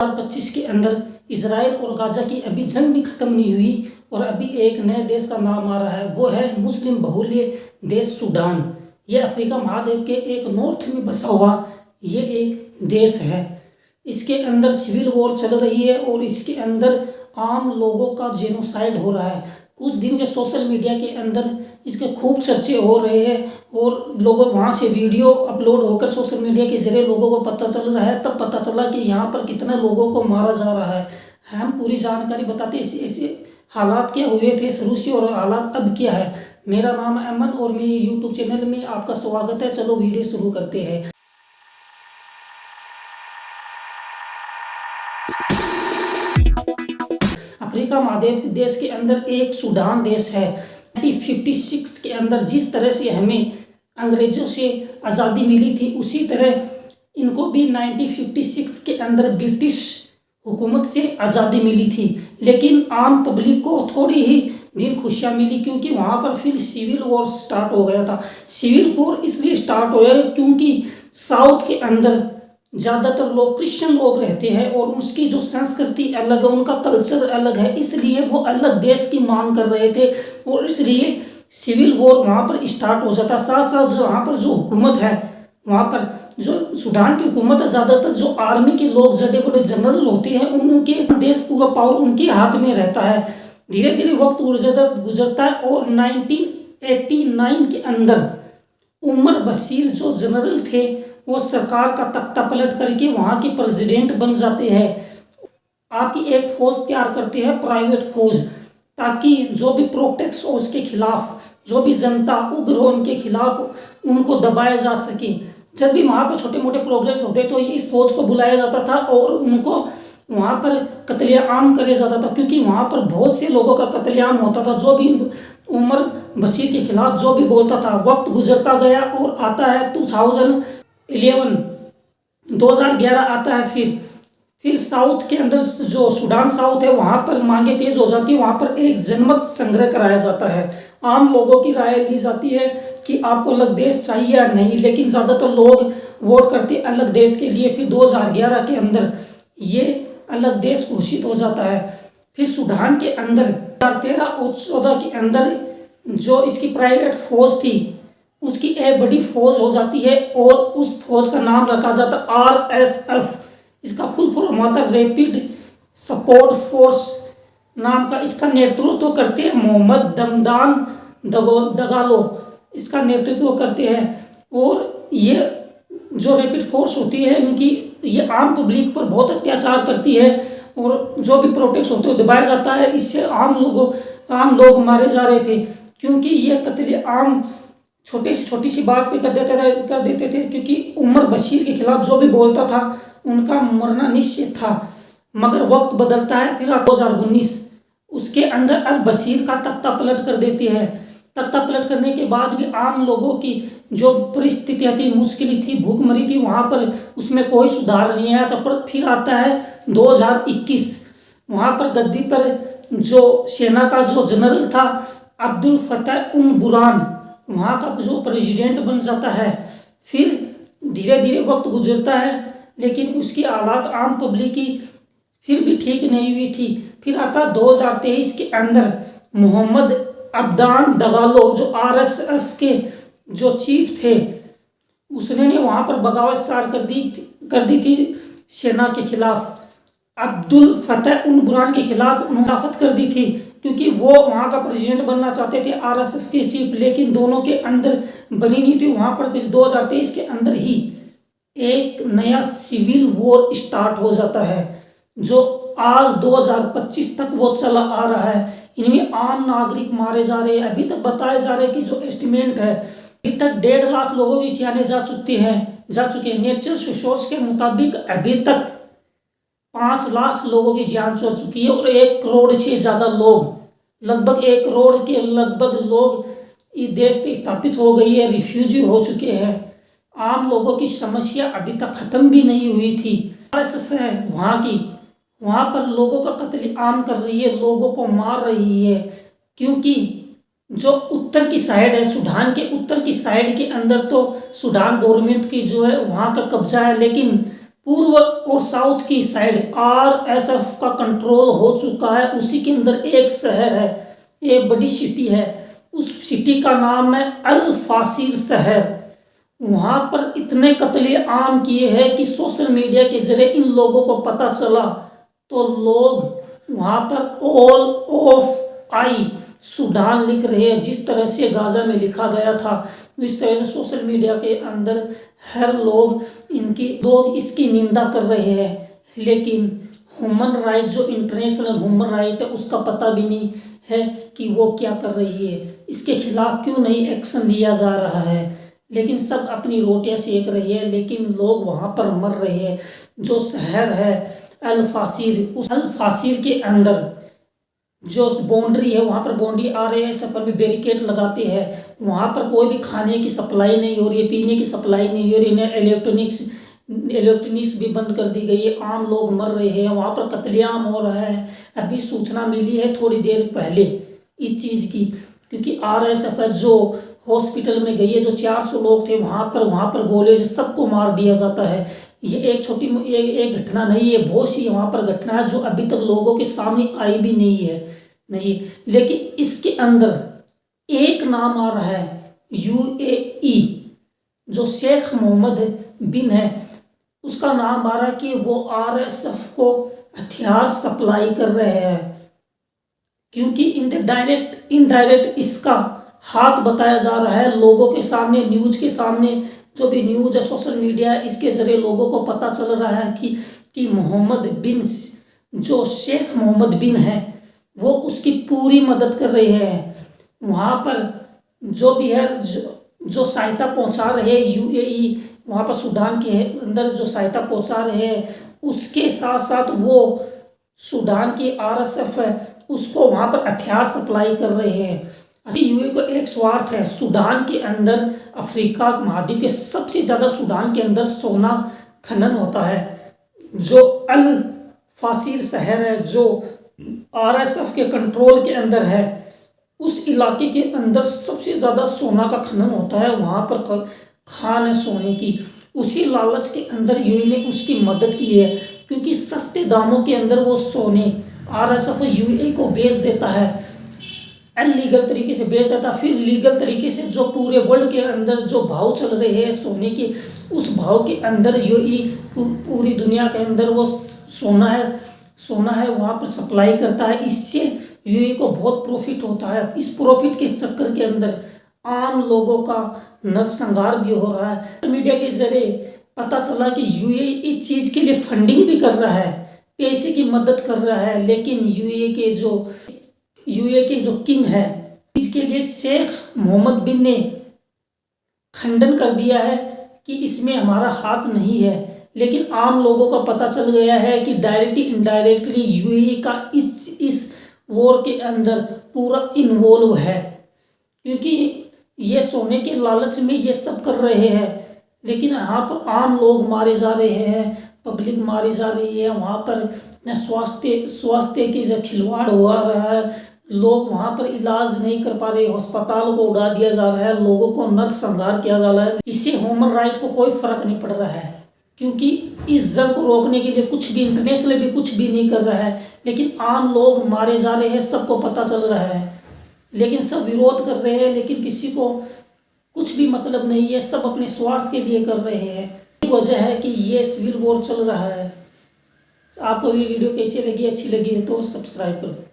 2025 के अंदर इजराइल और गाजा की अभी जंग भी ख़त्म नहीं हुई और अभी एक नए देश का नाम आ रहा है, वो है मुस्लिम बहुल्य देश सूडान। ये अफ्रीका महाद्वीप के एक नॉर्थ में बसा हुआ ये एक देश है। इसके अंदर सिविल वॉर चल रही है और इसके अंदर आम लोगों का जेनोसाइड हो रहा है। कुछ दिन से सोशल मीडिया के अंदर इसके खूब चर्चे हो रहे हैं और लोगों वहाँ से वीडियो अपलोड होकर सोशल मीडिया के जरिए लोगों को पता चल रहा है। तब पता चला कि यहाँ पर कितने लोगों को मारा जा रहा है। हम पूरी जानकारी बताते ऐसे ऐसे हालात क्या हुए थे शुरू से और हालात अब क्या है। मेरा नाम है अमन और मेरे यूट्यूब चैनल में आपका स्वागत है। चलो वीडियो शुरू करते हैं। अफ्रीका महाद्वीप देश के अंदर एक सूडान देश है। 1956 के अंदर जिस तरह से हमें अंग्रेजों से आज़ादी मिली थी उसी तरह इनको भी 1956 के अंदर ब्रिटिश हुकूमत से आज़ादी मिली थी। लेकिन आम पब्लिक को थोड़ी ही दिन खुशियाँ मिली क्योंकि वहाँ पर फिर सिविल वॉर स्टार्ट हो गया था। सिविल वॉर इसलिए स्टार्ट हो गया क्योंकि साउथ के अंदर ज़्यादातर लोग क्रिश्चियन लोग रहते हैं और उसकी जो संस्कृति अलग है, उनका कल्चर अलग है, इसलिए वो अलग देश की मांग कर रहे थे और इसलिए सिविल वॉर वहाँ पर स्टार्ट हो जाता। साथ साथ जो वहाँ पर जो हुकूमत है, वहाँ पर जो सूडान की हुकूमत है, ज़्यादातर जो आर्मी के लोग बड़े बड़े जनरल होते हैं उनके देश पूरा पावर उनके हाथ में रहता है। धीरे धीरे वक्त गुजरता है और 1989 के अंदर उमर बशीर जो जनरल थे वो सरकार का तख्ता पलट करके वहाँ के प्रेसिडेंट बन जाते हैं। आपकी एक फौज तैयार करते हैं, प्राइवेट फौज, ताकि जो भी प्रोटेक्ट हो उसके खिलाफ, जो भी जनता उग्र हो उनके खिलाफ उनको दबाया जा सके। जब भी वहाँ पर छोटे मोटे प्रोग्रेस होते तो ये फौज को बुलाया जाता था और उनको वहाँ पर कत्लेआम किया जाता था क्योंकि वहाँ पर बहुत से लोगों का कत्लेआम होता था। जो भी उमर बशीर के खिलाफ जो भी बोलता था। वक्त गुजरता गया और आता है 2011 आता है। फिर साउथ के अंदर जो सूडान साउथ है वहाँ पर मांगे तेज हो जाती है। वहाँ पर एक जनमत संग्रह कराया जाता है, आम लोगों की राय ली जाती है कि आपको अलग देश चाहिए या नहीं, लेकिन ज़्यादातर लोग वोट करते अलग देश के लिए। फिर 2011 के अंदर ये अलग देश घोषित हो जाता है। फिर सूडान के अंदर 2013 और 2014 के अंदर जो इसकी प्राइवेट फौज थी उसकी एक बड़ी फौज हो जाती है और उस फौज का नाम रखा जाता RSF। इसका फुल फॉर्म होता है रैपिड सपोर्ट फोर्स नाम का। इसका नेतृत्व करते हैं मोहम्मद दमदान दगालो, इसका नेतृत्व करते हैं। और ये जो रैपिड फोर्स होती है इनकी ये आम पब्लिक पर बहुत अत्याचार करती है और जो भी प्रोटेक्ट होते हैं दबाया जाता है। इससे आम लोग मारे जा रहे थे क्योंकि ये कत्लेआम छोटी सी बात पे कर देते थे क्योंकि उमर बशीर के खिलाफ जो भी बोलता था उनका मरना निश्चित था। मगर वक्त बदलता है। फिर 2019 उसके अंदर अल बशीर का तख्ता पलट कर देती है। तख्ता पलट करने के बाद भी आम लोगों की जो परिस्थितियाँ थी, मुश्किल थी, भूखमरी थी, वहाँ पर उसमें कोई सुधार नहीं आया। तब पर फिर आता है 2021। वहाँ पर गद्दी पर जो सेना का जो जनरल था अब्दुल फतेह उन बुरहान वहाँ का जो प्रेसिडेंट बन जाता है। फिर धीरे धीरे वक्त गुजरता है लेकिन उसकी हालात आम पब्लिक की फिर भी ठीक नहीं हुई थी। फिर आता 2023 के अंदर मोहम्मद अब्दान दगालो जो RSF के जो चीफ थे उसने वहाँ पर बगावत स्टार्ट कर दी थी सेना के खिलाफ। अब्दुल फतेह उन बुरहान के खिलाफ खिलाफत कर दी थी क्योंकि वो वहाँ का प्रेसिडेंट बनना चाहते थे RSF के चीफ, लेकिन दोनों के अंदर बनी नहीं थी। वहाँ पर 2023 के अंदर ही एक नया सिविल वॉर स्टार्ट हो जाता है जो आज 2025 तक वो चला आ रहा है। इनमें आम नागरिक मारे जा रहे हैं। अभी तक बताए जा रहे हैं कि जो एस्टिमेट है अभी तक 1.5 लाख लोगों की जानें जा चुके हैं। नेचर रिसोर्स के मुताबिक अभी तक 5 लाख लोगों की जान हो चुकी है और 1 करोड़ से ज़्यादा लोग, लगभग 1 करोड़ के लगभग लोग इस देश पे स्थापित हो गई है, रिफ्यूजी हो चुके हैं। आम लोगों की समस्या अभी तक ख़त्म भी नहीं हुई थी। RSF है वहाँ पर लोगों का कत्लेआम कर रही है, लोगों को मार रही है क्योंकि जो उत्तर की साइड है, सूडान के उत्तर की साइड के अंदर तो सूडान गवर्नमेंट की जो है वहाँ का कब्जा है, लेकिन पूर्व और साउथ की साइड आरएसएफ का कंट्रोल हो चुका है। उसी के अंदर एक शहर है, एक बड़ी सिटी है, उस सिटी का नाम है अल फासिर शहर। वहाँ पर इतने कत्ले आम किए हैं कि सोशल मीडिया के जरिए इन लोगों को पता चला तो लोग वहाँ पर ऑल ऑफ आई सूडान लिख रहे हैं। जिस तरह से गाज़ा में लिखा गया था इस तरह से सोशल मीडिया के अंदर हर लोग इसकी निंदा कर रहे हैं, लेकिन ह्यूमन राइट जो इंटरनेशनल ह्यूमन राइट है उसका पता भी नहीं है कि वो क्या कर रही है, इसके खिलाफ क्यों नहीं एक्शन लिया जा रहा है। लेकिन सब अपनी रोटियां सेक रही है, लेकिन लोग वहाँ पर मर रहे हैं। जो शहर है अल फासिर, उस अल फासिर के अंदर जो बाउंड्री है वहाँ पर बाउंड्री RAF में बैरिकेड लगाते हैं। वहाँ पर कोई भी खाने की सप्लाई नहीं हो रही है, पीने की सप्लाई नहीं हो रही है, इलेक्ट्रॉनिक्स भी बंद कर दी गई है। आम लोग मर रहे हैं, वहाँ पर कत्लेआम हो रहा है। अभी सूचना मिली है थोड़ी देर पहले इस चीज़ की, क्योंकि RSF जो हॉस्पिटल में गई है, जो 400 लोग थे वहाँ पर गोले से सबको मार दिया जाता है। ये एक छोटी एक घटना नहीं है, बहुत सी वहाँ पर घटना है जो अभी तक लोगों के सामने आई भी नहीं। लेकिन इसके अंदर एक नाम आ रहा है UAE, जो शेख मोहम्मद बिन है, उसका नाम आ रहा है कि वो RSF को हथियार सप्लाई कर रहे हैं, क्योंकि इनडायरेक्ट इसका हाथ बताया जा रहा है लोगों के सामने, न्यूज के सामने। जो भी न्यूज है सोशल मीडिया, इसके जरिए लोगों को पता चल रहा है कि मोहम्मद बिन, जो शेख मोहम्मद बिन है, वो उसकी पूरी मदद कर रहे हैं। वहाँ पर जो भी है जो सहायता पहुँचा रहे हैं UAE, वहाँ पर सूडान के अंदर जो सहायता पहुँचा रहे हैं, उसके साथ साथ वो सूडान की RSF है उसको वहाँ पर हथियार सप्लाई कर रहे हैं। UAE को एक स्वार्थ है, सूडान के अंदर, अफ्रीका महाद्वीप के सबसे ज़्यादा सूडान के अंदर सोना खनन होता है। जो अल फासिर शहर है जो RSF के कंट्रोल के अंदर है, उस इलाके के अंदर सबसे ज़्यादा सोना का खनन होता है। वहाँ पर खान है सोने की, उसी लालच के अंदर UAE ने उसकी मदद की है, क्योंकि सस्ते दामों के अंदर वो सोने RSF UAE को बेच देता है, अनलीगल तरीके से बेच देता। फिर लीगल तरीके से जो पूरे वर्ल्ड के अंदर जो भाव चल रहे हैं सोने के, उस भाव के अंदर UAE पूरी दुनिया के अंदर वो सोना है वहाँ पर सप्लाई करता है। इससे UAE को बहुत प्रॉफिट होता है। इस प्रॉफिट के चक्कर के अंदर आम लोगों का नरसंहार भी हो रहा है। मीडिया के जरिए पता चला कि UAE इस चीज़ के लिए फंडिंग भी कर रहा है, पैसे की मदद कर रहा है, लेकिन UAE के जो किंग है, इसके लिए शेख मोहम्मद बिन ने खंडन कर दिया है कि इसमें हमारा हाथ नहीं है। लेकिन आम लोगों को पता चल गया है कि डायरेक्टली इनडायरेक्टली UAE का इस वॉर के अंदर पूरा इन्वॉल्व है, क्योंकि ये सोने के लालच में ये सब कर रहे हैं। लेकिन यहाँ पर आम लोग मारे जा रहे हैं, पब्लिक मारी जा रही है, वहाँ पर स्वास्थ्य की जो खिलवाड़ हो रहा है, लोग वहाँ पर इलाज नहीं कर पा रहे, अस्पताल को उड़ा दिया जा रहा है, लोगों को नरसंहार किया जा रहा है। इससे ह्यूमन राइट को कोई फर्क नहीं पड़ रहा है, क्योंकि इस जंग को रोकने के लिए कुछ भी इंटरनेशनल भी कुछ भी नहीं कर रहा है। लेकिन आम लोग मारे जा रहे हैं, सबको पता चल रहा है, लेकिन सब विरोध कर रहे हैं, लेकिन किसी को कुछ भी मतलब नहीं है, सब अपने स्वार्थ के लिए कर रहे हैं। यही वजह है कि ये सिविल वॉर चल रहा है। आपको ये वीडियो कैसी लगी, अच्छी लगी है तो सब्सक्राइब कर दो।